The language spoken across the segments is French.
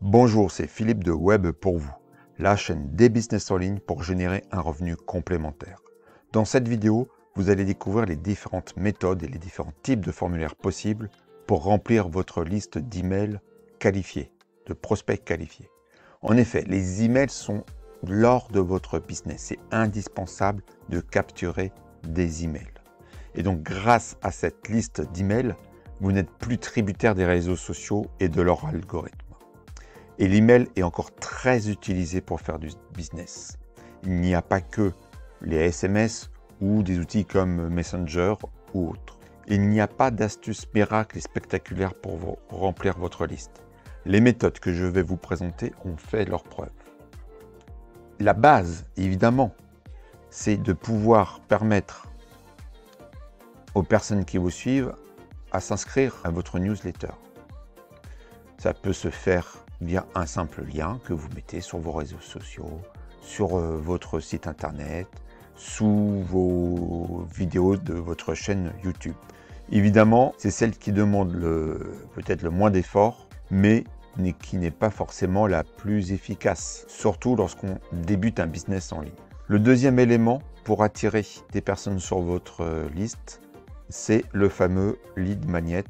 Bonjour, c'est Philippe de Web pour vous, la chaîne des business en ligne pour générer un revenu complémentaire. Dans cette vidéo, vous allez découvrir les différentes méthodes et les différents types de formulaires possibles pour remplir votre liste d'emails qualifiés, de prospects qualifiés. En effet, les emails sont l'or de votre business. C'est indispensable de capturer des emails. Et donc, grâce à cette liste d'emails, vous n'êtes plus tributaire des réseaux sociaux et de leur algorithme. Et l'email est encore très utilisé pour faire du business. Il n'y a pas que les SMS ou des outils comme Messenger ou autres. Il n'y a pas d'astuces miracles et spectaculaires pour remplir votre liste. Les méthodes que je vais vous présenter ont fait leurs preuves. La base, évidemment, c'est de pouvoir permettre aux personnes qui vous suivent à s'inscrire à votre newsletter. Ça peut se faire via un simple lien que vous mettez sur vos réseaux sociaux, sur votre site internet, sous vos vidéos de votre chaîne YouTube. Évidemment, c'est celle qui demande peut-être le moins d'efforts, mais qui n'est pas forcément la plus efficace, surtout lorsqu'on débute un business en ligne. Le deuxième élément pour attirer des personnes sur votre liste, c'est le fameux lead magnet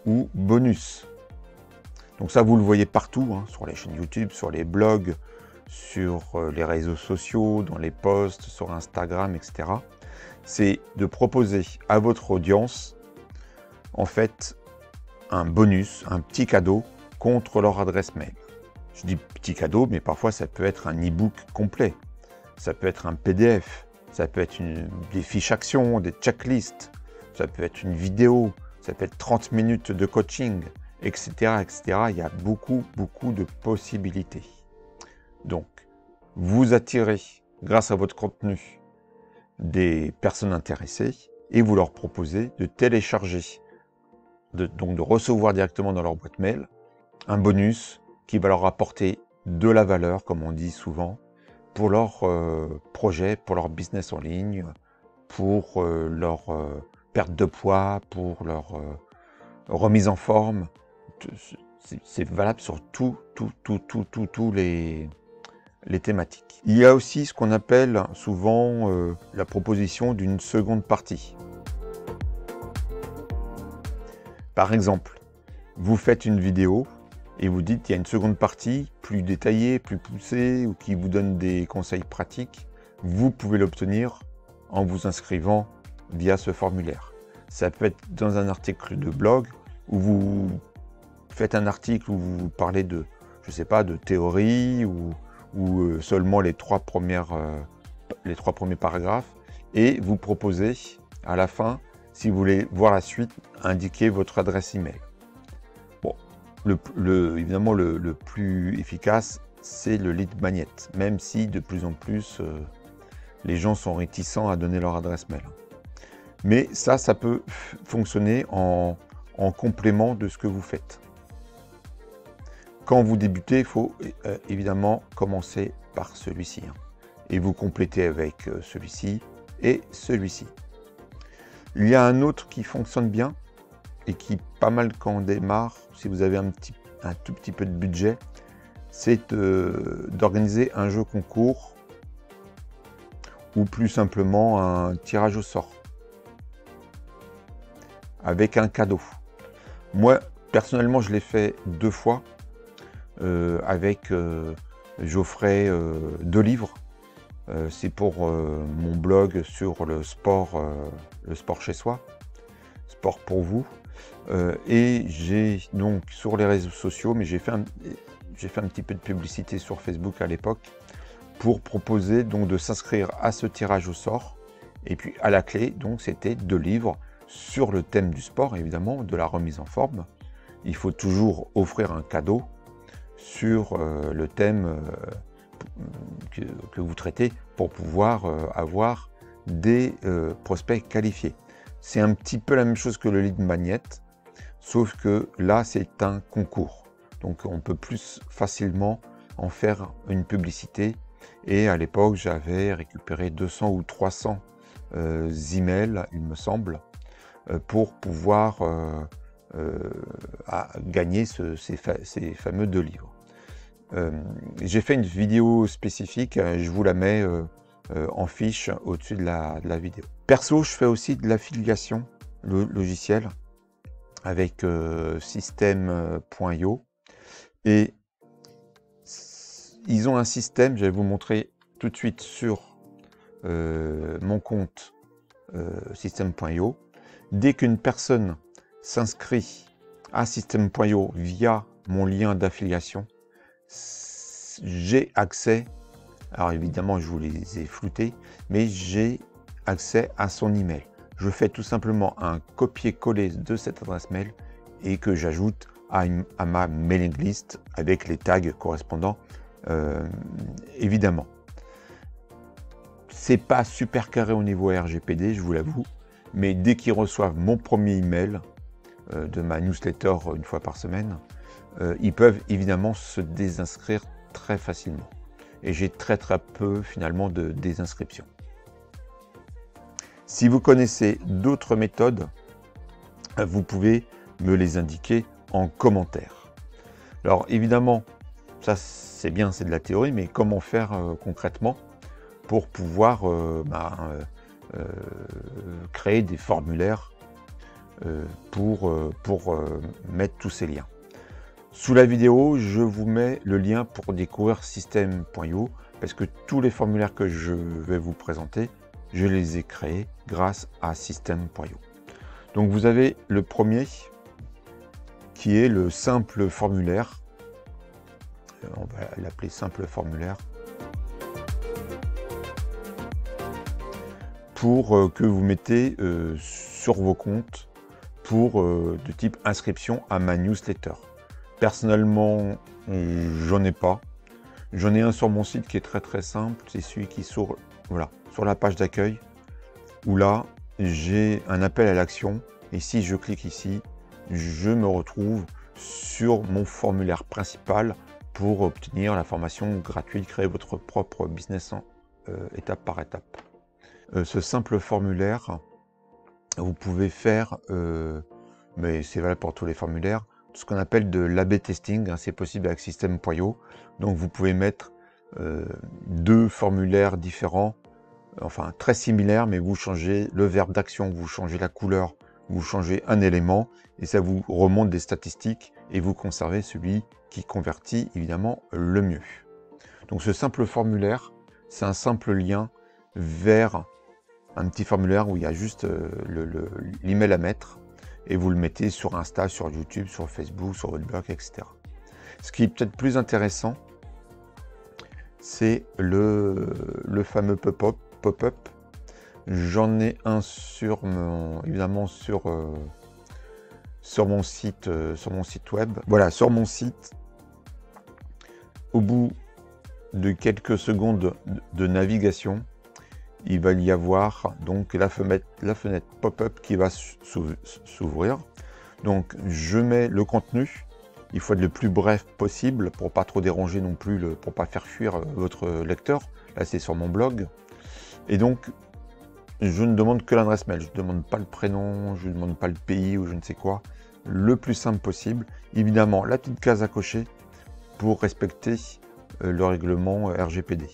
ou bonus. Donc ça, vous le voyez partout, sur les chaînes YouTube, sur les blogs, sur les réseaux sociaux, dans les posts, sur Instagram, etc. C'est de proposer à votre audience, en fait, un bonus, un petit cadeau contre leur adresse mail. Je dis petit cadeau, mais parfois ça peut être un e-book complet, ça peut être un PDF, ça peut être des fiches actions, des checklists, ça peut être une vidéo, ça peut être 30 minutes de coaching, etc., etc. Il y a beaucoup de possibilités. Donc, vous attirez, grâce à votre contenu, des personnes intéressées et vous leur proposez de télécharger, donc de recevoir directement dans leur boîte mail un bonus qui va leur apporter de la valeur, comme on dit souvent, pour leur projet, pour leur business en ligne, pour leur perte de poids, pour leur remise en forme. C'est valable sur tous les thématiques. Il y a aussi ce qu'on appelle souvent la proposition d'une seconde partie. Par exemple, vous faites une vidéo et vous dites qu'il y a une seconde partie plus détaillée, plus poussée ou qui vous donne des conseils pratiques. Vous pouvez l'obtenir en vous inscrivant via ce formulaire. Ça peut être dans un article de blog où vous faites un article où vous parlez de, je sais pas, de théorie ou seulement les trois premiers paragraphes et vous proposez à la fin, si vous voulez voir la suite, indiquer votre adresse email. Bon, évidemment le plus efficace, c'est le lead magnet, même si de plus en plus les gens sont réticents à donner leur adresse mail. Mais ça peut fonctionner en complément de ce que vous faites. Quand vous débutez, il faut évidemment commencer par celui-ci. Et vous complétez avec celui-ci et celui-ci. Il y a un autre qui fonctionne bien et qui pas mal quand on démarre, si vous avez un tout petit peu de budget, c'est d'organiser un jeu concours ou plus simplement un tirage au sort avec un cadeau. Moi, personnellement, je l'ai fait 2 fois j'offrais 2 livres. C'est pour mon blog sur le sport chez soi, sport pour vous. Et j'ai donc sur les réseaux sociaux, mais j'ai fait un petit peu de publicité sur Facebook à l'époque pour proposer donc de s'inscrire à ce tirage au sort. Et puis à la clé, donc c'était 2 livres sur le thème du sport, évidemment, de la remise en forme. Il faut toujours offrir un cadeau sur le thème que vous traitez pour pouvoir avoir des prospects qualifiés. C'est un petit peu la même chose que le lead magnet, sauf que là, c'est un concours. Donc, on peut plus facilement en faire une publicité. Et à l'époque, j'avais récupéré 200 ou 300 emails, il me semble, pour pouvoir à gagner ces fameux 2 livres. J'ai fait une vidéo spécifique, je vous la mets en fiche au-dessus de la vidéo. Perso, je fais aussi de l'affiliation logiciel avec System.io et ils ont un système, je vais vous montrer tout de suite sur mon compte System.io. Dès qu'une personne s'inscrit à System.io via mon lien d'affiliation, j'ai accès, alors évidemment je vous les ai floutés, mais j'ai accès à son email. Je fais tout simplement un copier-coller de cette adresse mail et que j'ajoute à ma mailing list avec les tags correspondants, évidemment. C'est pas super carré au niveau RGPD, je vous l'avoue, mais dès qu'ils reçoivent mon premier email de ma newsletter une fois par semaine, ils peuvent évidemment se désinscrire très facilement. Et j'ai très peu finalement de désinscription. Si vous connaissez d'autres méthodes, vous pouvez me les indiquer en commentaire. Alors évidemment, ça c'est bien, c'est de la théorie, mais comment faire concrètement pour pouvoir créer des formulaires pour mettre tous ces liens. Sous la vidéo, je vous mets le lien pour découvrir System.io parce que tous les formulaires que je vais vous présenter, je les ai créés grâce à System.io. Donc vous avez le premier qui est le simple formulaire. On va l'appeler simple formulaire. Pour que vous mettez sur vos comptes pour de type inscription à ma newsletter. Personnellement, j'en ai pas. J'en ai un sur mon site qui est très simple. C'est celui qui sur la page d'accueil où là, j'ai un appel à l'action. Et si je clique ici, je me retrouve sur mon formulaire principal pour obtenir la formation gratuite, créer votre propre business étape par étape. Ce simple formulaire, vous pouvez faire, mais c'est valable pour tous les formulaires, ce qu'on appelle de l'A/B testing, hein, c'est possible avec System.io. Donc vous pouvez mettre 2 formulaires différents, enfin très similaires, mais vous changez le verbe d'action, vous changez la couleur, vous changez un élément, et ça vous remonte des statistiques, et vous conservez celui qui convertit évidemment le mieux. Donc ce simple formulaire, c'est un simple lien vers un petit formulaire où il y a juste l'email à mettre, et vous le mettez sur Insta, sur YouTube, sur Facebook, sur votre blog, etc. Ce qui est peut-être plus intéressant, c'est le fameux pop-up. J'en ai un évidemment sur mon site web. Voilà, sur mon site, au bout de quelques secondes de navigation, il va y avoir donc la fenêtre pop-up qui va s'ouvrir. Donc je mets le contenu, il faut être le plus bref possible pour pas trop déranger non plus, pour pas faire fuir votre lecteur. Là c'est sur mon blog. Et donc je ne demande que l'adresse mail, je ne demande pas le prénom, je ne demande pas le pays ou je ne sais quoi. Le plus simple possible. Évidemment la petite case à cocher pour respecter le règlement RGPD.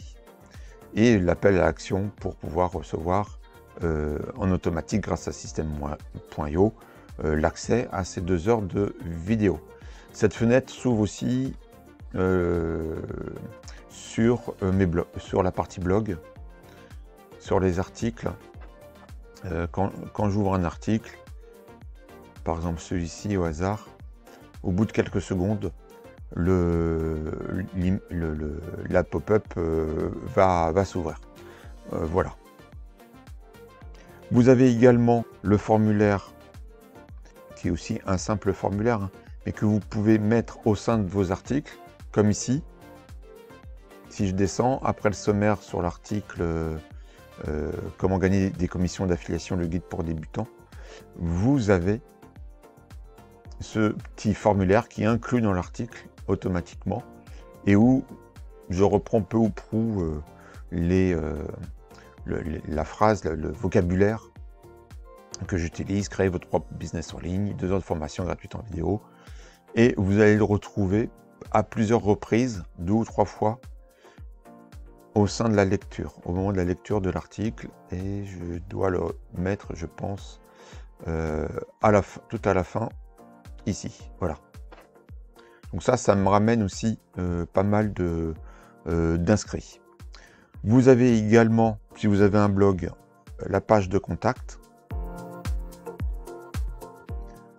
Et l'appel à l'action pour pouvoir recevoir en automatique grâce à System.io l'accès à ces 2 heures de vidéo. Cette fenêtre s'ouvre aussi sur la partie blog, sur les articles. Quand j'ouvre un article, par exemple celui-ci au hasard, au bout de quelques secondes, la pop-up va s'ouvrir. Voilà. Vous avez également le formulaire, qui est aussi un simple formulaire, hein, mais que vous pouvez mettre au sein de vos articles, comme ici. Si je descends, après le sommaire sur l'article comment gagner des commissions d'affiliation, le guide pour débutants, vous avez ce petit formulaire qui est inclus dans l'article automatiquement et où je reprends peu ou prou la phrase, le vocabulaire que j'utilise, créer votre propre business en ligne, 2 heures de formation gratuite en vidéo. Et vous allez le retrouver à plusieurs reprises, 2 ou 3 fois, au sein de la lecture, au moment de la lecture de l'article. Et je dois le mettre, je pense, à la fin, tout à la fin, ici. Voilà. Donc ça me ramène aussi pas mal d'inscrits. Vous avez également, si vous avez un blog, la page de contact.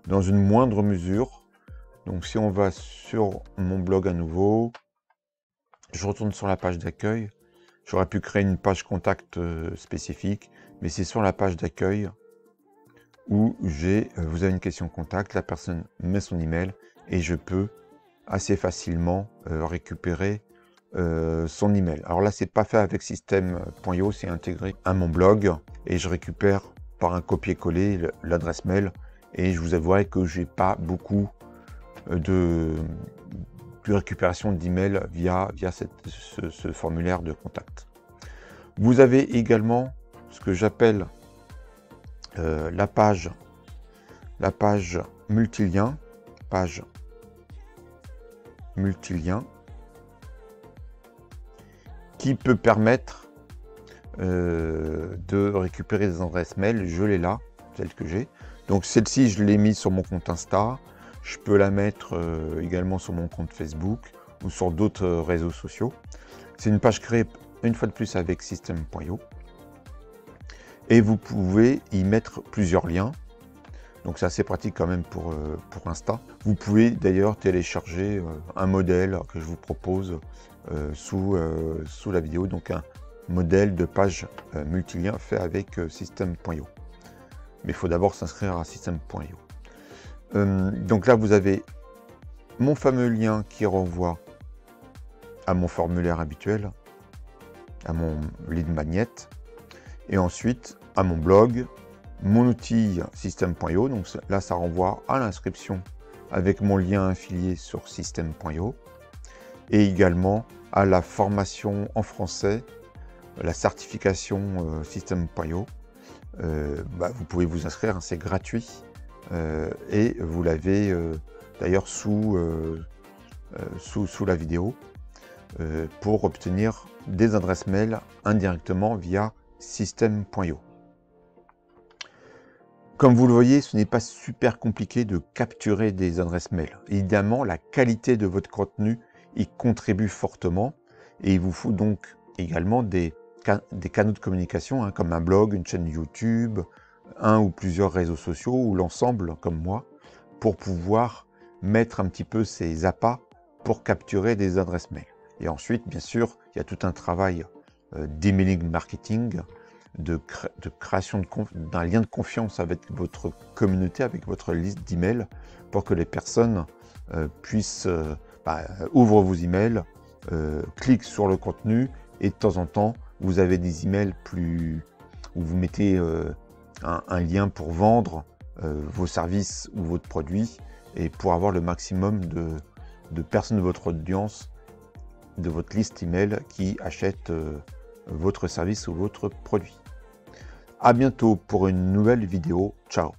Dans une moindre mesure. Donc si on va sur mon blog à nouveau, je retourne sur la page d'accueil. J'aurais pu créer une page contact spécifique, mais c'est sur la page d'accueil où vous avez une question contact, la personne met son email et je peux assez facilement récupérer son email. Alors là, c'est pas fait avec System.io, c'est intégré à mon blog et je récupère par un copier-coller l'adresse mail. Et je vous avouerai que j'ai pas beaucoup de récupération d'email via ce formulaire de contact. Vous avez également ce que j'appelle la page multilien, qui peut permettre de récupérer des adresses mail. Je l'ai là, celle que j'ai. Donc celle-ci, je l'ai mise sur mon compte Insta. Je peux la mettre également sur mon compte Facebook ou sur d'autres réseaux sociaux. C'est une page créée une fois de plus avec System.io. Et vous pouvez y mettre plusieurs liens. Donc c'est assez pratique quand même pour Insta. Vous pouvez d'ailleurs télécharger un modèle que je vous propose sous la vidéo. Donc un modèle de page multilien fait avec System.io. Mais il faut d'abord s'inscrire à System.io. Donc là, vous avez mon fameux lien qui renvoie à mon formulaire habituel, à mon lead magnet, et ensuite à mon blog, mon outil System.io. Donc là, ça renvoie à l'inscription avec mon lien affilié sur System.io, et également à la formation en français, la certification System.io. Vous pouvez vous inscrire, hein, c'est gratuit et vous l'avez d'ailleurs sous la vidéo pour obtenir des adresses mail indirectement via System.io. Comme vous le voyez, ce n'est pas super compliqué de capturer des adresses mail. Évidemment, la qualité de votre contenu y contribue fortement et il vous faut donc également des canaux de communication, hein, comme un blog, une chaîne YouTube, un ou plusieurs réseaux sociaux, ou l'ensemble, comme moi, pour pouvoir mettre un petit peu ces appâts pour capturer des adresses mail. Et ensuite, bien sûr, il y a tout un travail d'emailing marketing, de création d'un lien de confiance avec votre communauté, avec votre liste d'emails, pour que les personnes puissent ouvrir vos emails, cliquent sur le contenu, et de temps en temps, vous avez des emails où vous mettez un lien pour vendre vos services ou votre produit et pour avoir le maximum de personnes de votre audience, de votre liste email qui achètent votre service ou votre produit. À bientôt pour une nouvelle vidéo. Ciao!